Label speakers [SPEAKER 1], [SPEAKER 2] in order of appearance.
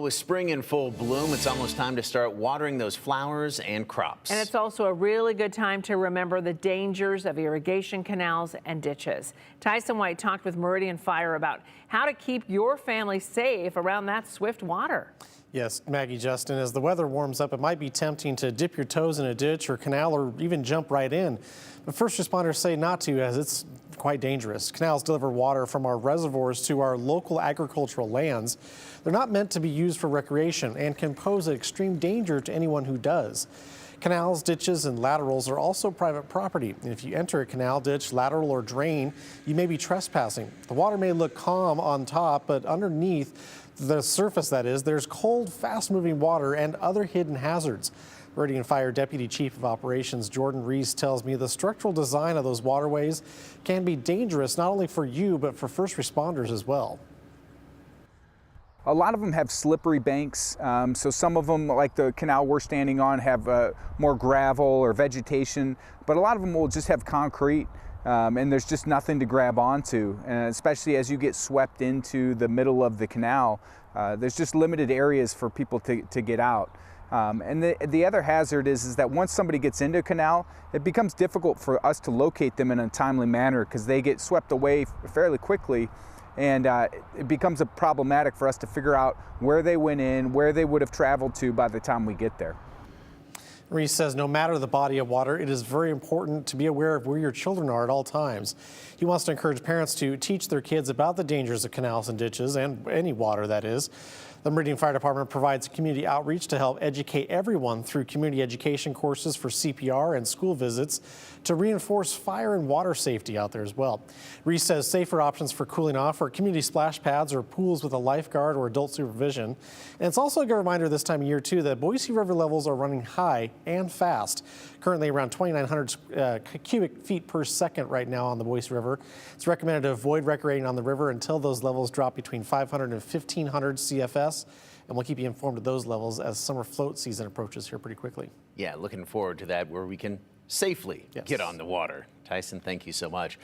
[SPEAKER 1] With spring in full bloom, it's almost time to start watering those flowers and crops.
[SPEAKER 2] And it's also a really good time to remember the dangers of irrigation canals and ditches. Tyson White talked with Meridian Fire about how to keep your family safe around that swift water.
[SPEAKER 3] Yes, Maggie, Justin, as the weather warms up, it might be tempting to dip your toes in a ditch or canal or even jump right in. But first responders say not to, as it's quite dangerous. Canals deliver water from our reservoirs to our local agricultural lands. They're not meant to be used for recreation and can pose an extreme danger to anyone who does. Canals, ditches, and laterals are also private property. And if you enter a canal, ditch, lateral, or drain, you may be trespassing. The water may look calm on top, but underneath the surface, that is, there's cold, fast-moving water and other hidden hazards. Meridian Fire Deputy Chief of Operations Jordan Reese tells me the structural design of those waterways can be dangerous not only for you, but for first responders as well.
[SPEAKER 4] A lot of them have slippery banks, so some of them, like the canal we're standing on, have more gravel or vegetation, but a lot of them will just have concrete, and there's just nothing to grab onto. And especially as you get swept into the middle of the canal, there's just limited areas for people to get out. And the other hazard is that once somebody gets into a canal, it becomes difficult for us to locate them in a timely manner because they get swept away fairly quickly. And it becomes problematic for us to figure out where they went in, where they would have traveled to by the time we get there.
[SPEAKER 3] Reese says no matter the body of water, it is very important to be aware of where your children are at all times. He wants to encourage parents to teach their kids about the dangers of canals and ditches and any water, that is. The Meridian Fire Department provides community outreach to help educate everyone through community education courses for CPR and school visits to reinforce fire and water safety out there as well. Reese says safer options for cooling off are community splash pads or pools with a lifeguard or adult supervision. And it's also a good reminder this time of year, too, that Boise River levels are running high and fast. Currently around 2,900 cubic feet per second right now on the Boise River. It's recommended to avoid recreating on the river until those levels drop between 500 and 1,500 CFS. And we'll keep you informed of those levels as summer float season approaches here pretty quickly.
[SPEAKER 1] Yeah, looking forward to that where we can safely get on the water. Tyson, thank you so much.